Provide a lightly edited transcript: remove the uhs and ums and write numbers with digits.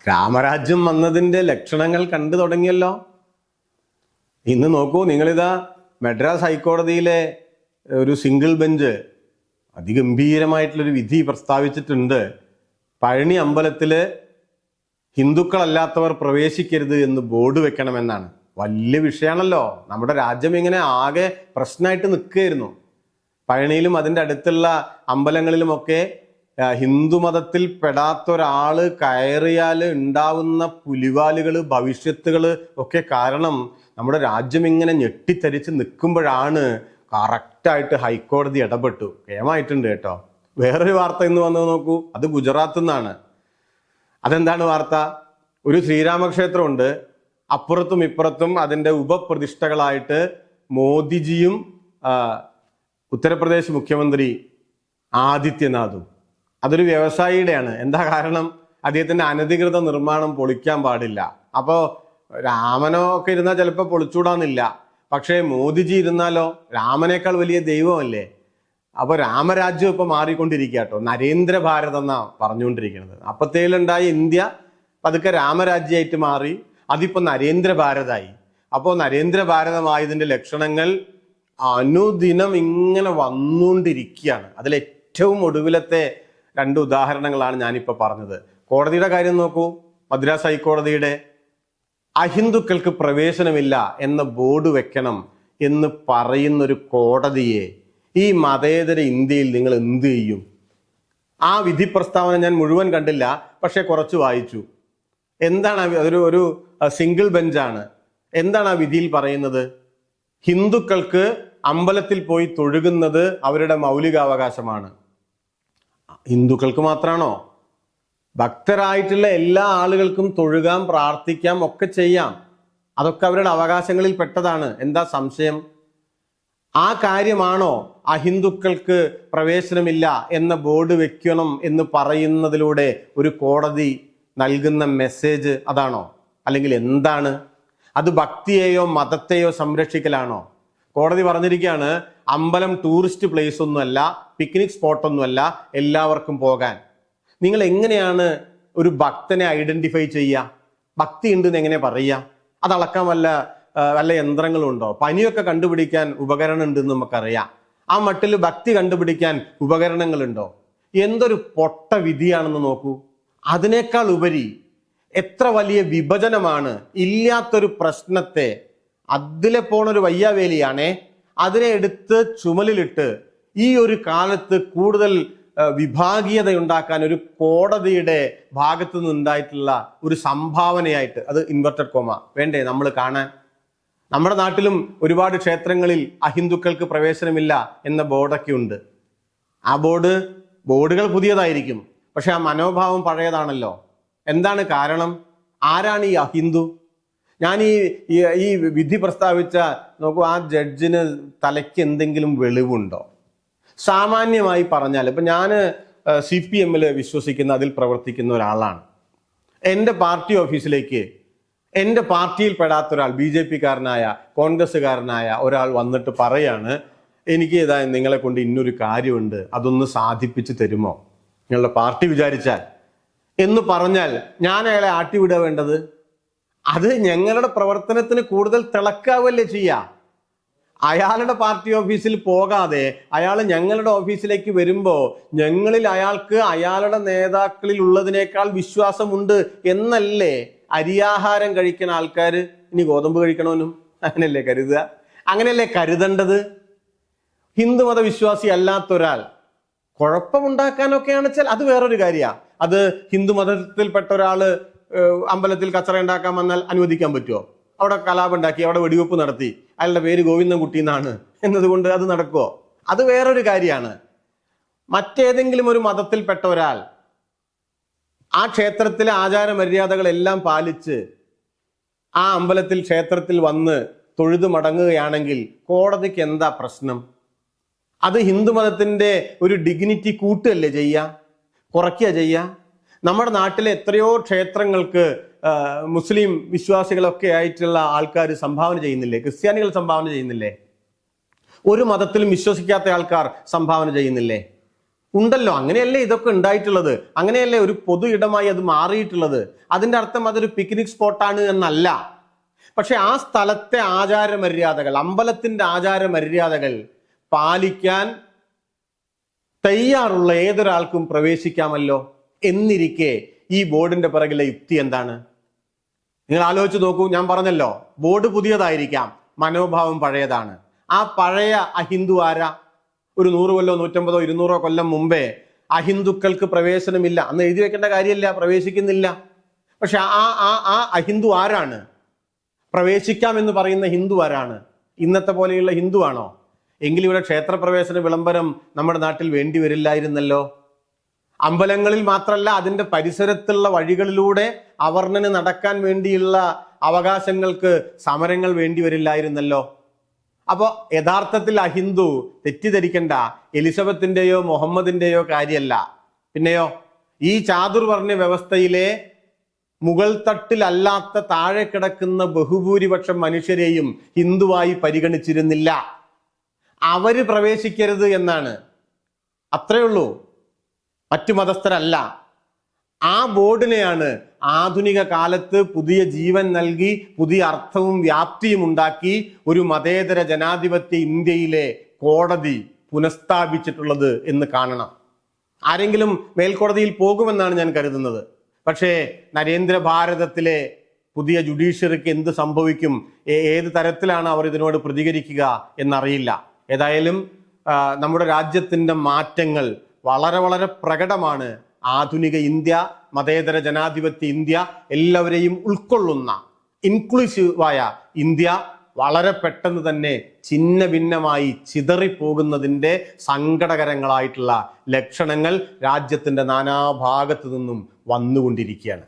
രാമരാജ്യം വന്നതിൻ്റെ ലക്ഷണങ്ങൾ കണ്ടു തുടങ്ങിയല്ലോ. ഇന്ന് നോക്കൂ, നിങ്ങളിതാ മദ്രാസ് ഹൈക്കോടതിയിലെ ഒരു സിംഗിൾ ബെഞ്ച് അതിഗംഭീരമായിട്ടുള്ളൊരു വിധി പ്രസ്താവിച്ചിട്ടുണ്ട്. പഴനി അമ്പലത്തിൽ ഹിന്ദുക്കളല്ലാത്തവർ പ്രവേശിക്കരുത് എന്ന് ബോർഡ് വെക്കണമെന്നാണ്. വലിയ വിഷയമാണല്ലോ. നമ്മുടെ രാജ്യം ഇങ്ങനെ ആകെ പ്രശ്നമായിട്ട് നിൽക്കുകയായിരുന്നു. പഴനിയിലും അതിൻ്റെ അടുത്തുള്ള അമ്പലങ്ങളിലുമൊക്കെ ഹിന്ദുമതത്തിൽ പെടാത്ത ഒരാള് കയറിയാൽ ഉണ്ടാവുന്ന പുലിവാലുകൾ, ഭവിഷ്യത്തുകൾ ഒക്കെ കാരണം നമ്മുടെ രാജ്യം ഇങ്ങനെ ഞെട്ടിത്തരിച്ച് നിൽക്കുമ്പോഴാണ് കറക്റ്റായിട്ട് ഹൈക്കോടതി ഇടപെട്ടു. കേമായിട്ടുണ്ട് കേട്ടോ. വേറൊരു വാർത്ത ഇന്ന് വന്നത് നോക്കൂ, അത് ഗുജറാത്തിൽ നിന്നാണ്. അതെന്താണ് വാർത്ത? ഒരു ശ്രീരാമക്ഷേത്രമുണ്ട്, അപ്പുറത്തും ഇപ്പുറത്തും അതിൻ്റെ ഉപപ്രതിഷ്ഠകളായിട്ട് മോദിജിയും ഉത്തർപ്രദേശ് മുഖ്യമന്ത്രി ആദിത്യനാഥും. അതൊരു വ്യവസായിയുടെയാണ്. എന്താ കാരണം? അദ്ദേഹത്തിന്റെ അനധികൃത നിർമ്മാണം പൊളിക്കാൻ പാടില്ല. അപ്പോൾ രാമനോ ഒക്കെ ഇരുന്നാൽ ചിലപ്പോൾ പൊളിച്ചൂടാന്നില്ല, പക്ഷേ മോദിജി ഇരുന്നാലോ? രാമനേക്കാൾ വലിയ ദൈവമല്ലേ. അപ്പോൾ രാമരാജ്യം ഇപ്പൊ മാറിക്കൊണ്ടിരിക്കുക കേട്ടോ. നരേന്ദ്ര ഭാരതം എന്നാ പറഞ്ഞുകൊണ്ടിരിക്കുന്നത്. അപ്പത്തേലുണ്ടായ ഇന്ത്യ പതുക്കെ രാമരാജ്യമായിട്ട് മാറി, അതിപ്പോ നരേന്ദ്ര ഭാരതമായി. അപ്പോൾ നരേന്ദ്ര ഭാരതമായതിന്റെ ലക്ഷണങ്ങൾ അനുദിനം ഇങ്ങനെ വന്നുകൊണ്ടിരിക്കുകയാണ്. അതിലേറ്റവും ഒടുവിലത്തെ 2 ഉദാഹരണങ്ങളാണ് ഞാനിപ്പോൾ പറഞ്ഞത്. കോടതിയുടെ കാര്യം നോക്കൂ. മദ്രാസ് ഹൈക്കോടതിയുടെ അഹിന്ദുക്കൾക്ക് പ്രവേശനമില്ല എന്ന ബോർഡ് വെക്കണം എന്ന് പറയുന്നൊരു കോടതിയെ ഈ മതേതര ഇന്ത്യയിൽ നിങ്ങൾ എന്ത് ചെയ്യും? ആ വിധി പ്രസ്താവന ഞാൻ മുഴുവൻ കണ്ടില്ല, പക്ഷെ കുറച്ച് വായിച്ചു. എന്താണ് ഒരു സിംഗിൾ ബെഞ്ചാണ്. എന്താണ് ആ വിധിയിൽ പറയുന്നത്? ഹിന്ദുക്കൾക്ക് അമ്പലത്തിൽ പോയി തൊഴുകുന്നത് അവരുടെ മൗലികാവകാശമാണ്. ഹിന്ദുക്കൾക്ക് മാത്രമാണോ? ഭക്തരായിട്ടുള്ള എല്ലാ ആളുകൾക്കും തൊഴുകാം, പ്രാർത്ഥിക്കാം, ഒക്കെ ചെയ്യാം. അതൊക്കെ അവരുടെ അവകാശങ്ങളിൽ പെട്ടതാണ്. എന്താ സംശയം? ആ കാര്യമാണോ അഹിന്ദുക്കൾക്ക് പ്രവേശനമില്ല എന്ന ബോർഡ് വെക്കണം എന്ന് പറയുന്നതിലൂടെ ഒരു കോടതി നൽകുന്ന മെസ്സേജ് അതാണോ? അല്ലെങ്കിൽ എന്താണ് അത്? ഭക്തിയെയോ മതത്തെയോ സംരക്ഷിക്കലാണോ? കോടതി പറഞ്ഞിരിക്കുകയാണ്, അമ്പലം ടൂറിസ്റ്റ് പ്ലേസ് ഒന്നുമല്ല, പിക്നിക് സ്പോട്ടൊന്നുമല്ല, എല്ലാവർക്കും പോകാൻ. നിങ്ങൾ എങ്ങനെയാണ് ഒരു ഭക്തനെ ഐഡന്റിഫൈ ചെയ്യുക? ഭക്തി ഉണ്ടെന്ന് എങ്ങനെ പറയുക? അത് അളക്കാൻ വല്ല യന്ത്രങ്ങളുണ്ടോ? പനിയൊക്കെ കണ്ടുപിടിക്കാൻ ഉപകരണം ഉണ്ടെന്ന് നമുക്കറിയാം. ആ മട്ടിൽ ഭക്തി കണ്ടുപിടിക്കാൻ ഉപകരണങ്ങളുണ്ടോ? എന്തൊരു പൊട്ട വിധിയാണെന്ന് നോക്കൂ. അതിനേക്കാൾ ഉപരി എത്ര വലിയ വിഭജനമാണ്. ഇല്ലാത്തൊരു പ്രശ്നത്തെ, അതിലെ പോണൊരു വയ്യാവേലിയാണേ, അതിനെ എടുത്ത് ചുമലിലിട്ട് ഈ ഒരു കാലത്ത് കൂടുതൽ വിഭാഗീയത ഉണ്ടാക്കാൻ ഒരു കോടതിയുടെ ഭാഗത്തു നിന്നുണ്ടായിട്ടുള്ള ഒരു സംഭാവനയായിട്ട്, അത് ഇൻവെർട്ടഡ് കോമ വേണ്ടേ നമ്മൾ കാണാൻ? നമ്മുടെ നാട്ടിലും ഒരുപാട് ക്ഷേത്രങ്ങളിൽ അഹിന്ദുക്കൾക്ക് പ്രവേശനമില്ല എന്ന ബോർഡൊക്കെ ഉണ്ട്. ആ ബോർഡുകൾ പുതിയതായിരിക്കും, പക്ഷെ ആ മനോഭാവം പഴയതാണല്ലോ. എന്താണ് കാരണം? ആരാണ് ഈ അഹിന്ദു? ഞാൻ ഈ വിധി പ്രസ്താവിച്ച നോക്കൂ, ആ ജഡ്ജിന് തലയ്ക്ക് വെളിവുണ്ടോ? സാമാന്യമായി പറഞ്ഞാൽ, ഇപ്പം ഞാൻ CPM വിശ്വസിക്കുന്ന, അതിൽ പ്രവർത്തിക്കുന്ന ഒരാളാണ്. എൻ്റെ പാർട്ടി ഓഫീസിലേക്ക് എൻ്റെ പാർട്ടിയിൽ പെടാത്ത ഒരാൾ, BJP-കാരനായ കോൺഗ്രസ്സുകാരനായ ഒരാൾ വന്നിട്ട് പറയാണ്, എനിക്ക് ഇതാ നിങ്ങളെ കൊണ്ട് ഇന്നൊരു കാര്യമുണ്ട്, അതൊന്ന് സാധിപ്പിച്ച് തരുമോ നിങ്ങളുടെ പാർട്ടി വിചാരിച്ചാൽ എന്ന് പറഞ്ഞാൽ ഞാൻ അയാളെ ആട്ടിവിടുക വേണ്ടത്? അത് ഞങ്ങളുടെ പ്രവർത്തനത്തിന് കൂടുതൽ തിളക്കാവല്ലേ ചെയ്യുക? അയാളുടെ പാർട്ടി ഓഫീസിൽ പോകാതെ അയാൾ ഞങ്ങളുടെ ഓഫീസിലേക്ക് വരുമ്പോൾ ഞങ്ങളിൽ അയാൾക്ക് അയാളുടെ നേതാക്കളിൽ ഉള്ളതിനേക്കാൾ വിശ്വാസമുണ്ട് എന്നല്ലേ അരിയാഹാരം കഴിക്കുന്ന ആൾക്കാർ ഇനി ഗോതമ്പ് കഴിക്കണമെന്നും അങ്ങനെയല്ലേ കരുതുക? അങ്ങനെയല്ലേ കരുതേണ്ടത്? ഹിന്ദുമത വിശ്വാസി അല്ലാത്ത ഒരാൾ കുഴപ്പമുണ്ടാക്കാനൊക്കെയാണ് വെച്ചാൽ അത് വേറൊരു കാര്യമാണ്. അത് ഹിന്ദുമതത്തിൽപ്പെട്ട ഒരാള് അമ്പലത്തിൽ കച്ചറ ഉണ്ടാക്കാൻ വന്നാൽ അനുവദിക്കാൻ പറ്റുമോ? അവിടെ കലാപം ഉണ്ടാക്കി, അവിടെ വെടിവെപ്പ് നടത്തി, അയാളുടെ പേര് ഗോവിന്ദൻകുട്ടി എന്നാണ് എന്നതുകൊണ്ട് അത് നടക്കുമോ? അത് വേറൊരു കാര്യമാണ്. മറ്റേതെങ്കിലും ഒരു മതത്തിൽപ്പെട്ട ഒരാൾ ആ ക്ഷേത്രത്തിലെ ആചാര മര്യാദകളെല്ലാം പാലിച്ച് ആ അമ്പലത്തിൽ ക്ഷേത്രത്തിൽ വന്ന് തൊഴുതു മടങ്ങുകയാണെങ്കിൽ കോടതിക്ക് എന്താ പ്രശ്നം? അത് ഹിന്ദുമതത്തിന്റെ ഒരു ഡിഗ്നിറ്റി കൂട്ടുകയല്ലേ ചെയ്യുക, കുറയ്ക്കുക ചെയ്യുക? നമ്മുടെ നാട്ടിലെ എത്രയോ ക്ഷേത്രങ്ങൾക്ക് മുസ്ലിം വിശ്വാസികളൊക്കെ ആയിട്ടുള്ള ആൾക്കാർ സംഭാവന ചെയ്യുന്നില്ലേ? ക്രിസ്ത്യാനികൾ സംഭാവന ചെയ്യുന്നില്ലേ? ഒരു മതത്തിലും വിശ്വസിക്കാത്ത ആൾക്കാർ സംഭാവന ചെയ്യുന്നില്ലേ? ഉണ്ടല്ലോ. അങ്ങനെയല്ലേ ഇതൊക്കെ ഉണ്ടായിട്ടുള്ളത്, അങ്ങനെയല്ലേ ഒരു പൊതു ഇടമായി അത് മാറിയിട്ടുള്ളത്. അതിന്റെ അർത്ഥം അതൊരു പിക്നിക് സ്പോട്ടാണ് എന്നല്ല. പക്ഷെ ആ സ്ഥലത്തെ ആചാരമര്യാദകൾ, അമ്പലത്തിന്റെ ആചാരമര്യാദകൾ പാലിക്കാൻ തയ്യാറുള്ള ഏതൊരാൾക്കും പ്രവേശിക്കാമല്ലോ. എന്നിരിക്കെ ഈ ബോർഡിന്റെ പിറകിലെ യുക്തി എന്താണ്? നിങ്ങൾ ആലോചിച്ച് നോക്കൂ. ഞാൻ പറഞ്ഞല്ലോ, ബോർഡ് പുതിയതായിരിക്കാം, മനോഭാവം പഴയതാണ്. ആ പഴയ അഹിന്ദു ആരാ? ഒരു 100 കൊല്ലോ 150 200 കൊല്ലം മുമ്പേ അഹിന്ദുക്കൾക്ക് പ്രവേശനമില്ല, അന്ന് എഴുതി വെക്കേണ്ട കാര്യമില്ല, പ്രവേശിക്കുന്നില്ല. പക്ഷെ ആ അഹിന്ദു ആരാണ്? പ്രവേശിക്കാം എന്ന് പറയുന്ന ഹിന്ദു ആരാണ്? ഇന്നത്തെ പോലെയുള്ള ഹിന്ദു ആണോ? എങ്കിൽ ഇവിടെ ക്ഷേത്രപ്രവേശന വിളംബരം നമ്മുടെ നാട്ടിൽ വേണ്ടി വരില്ലായിരുന്നല്ലോ. അമ്പലങ്ങളിൽ മാത്രമല്ല, അതിന്റെ പരിസരത്തുള്ള വഴികളിലൂടെ അവർണ്ണന് നടക്കാൻ വേണ്ടിയുള്ള അവകാശങ്ങൾക്ക് സമരങ്ങൾ വേണ്ടി വരില്ലായിരുന്നല്ലോ. അപ്പോ യഥാർത്ഥത്തിൽ അഹിന്ദു, തെറ്റിദ്ധരിക്കണ്ട, എലിസബത്തിന്റെയോ മുഹമ്മദിന്റെയോ കാര്യമല്ല. പിന്നെയോ ഈ ചാതുർവർണ്ണ വ്യവസ്ഥയിലെ മുകൾ തട്ടിലല്ലാത്ത താഴെ കിടക്കുന്ന ബഹുഭൂരിപക്ഷം മനുഷ്യരെയും ഹിന്ദുവായി പരിഗണിച്ചിരുന്നില്ല. അവര് പ്രവേശിക്കരുത് എന്നാണ്, അത്രേ ഉള്ളൂ, മറ്റു മതസ്ഥരല്ല. ആ ബോർഡിനെയാണ് ആധുനിക കാലത്ത് പുതിയ ജീവൻ നൽകി, പുതിയ അർത്ഥവും വ്യാപ്തിയും ഉണ്ടാക്കി ഒരു മതേതര ജനാധിപത്യ ഇന്ത്യയിലെ കോടതി പുനഃസ്ഥാപിച്ചിട്ടുള്ളത് എന്ന് കാണണം. ആരെങ്കിലും മേൽക്കോടതിയിൽ പോകുമെന്നാണ് ഞാൻ കരുതുന്നത്. പക്ഷേ നരേന്ദ്ര ഭാരതത്തിലെ പുതിയ ജുഡീഷ്യറിക്ക് എന്ത് സംഭവിക്കും, ഏത് തരത്തിലാണ് അവർ ഇതിനോട് പ്രതികരിക്കുക എന്നറിയില്ല. ഏതായാലും നമ്മുടെ രാജ്യത്തിന്റെ മാറ്റങ്ങൾ വളരെ വളരെ പ്രകടമാണ്. ആധുനിക ഇന്ത്യ, മതേതര ജനാധിപത്യ ഇന്ത്യ, എല്ലാവരെയും ഉൾക്കൊള്ളുന്ന ഇൻക്ലൂസീവായ ഇന്ത്യ വളരെ പെട്ടെന്ന് തന്നെ ഛിന്ന ഭിന്നമായി ചിതറിപ്പോകുന്നതിൻ്റെ സങ്കടകരങ്ങളായിട്ടുള്ള ലക്ഷണങ്ങൾ രാജ്യത്തിന്റെ നാനാഭാഗത്തു നിന്നും വന്നുകൊണ്ടിരിക്കുകയാണ്.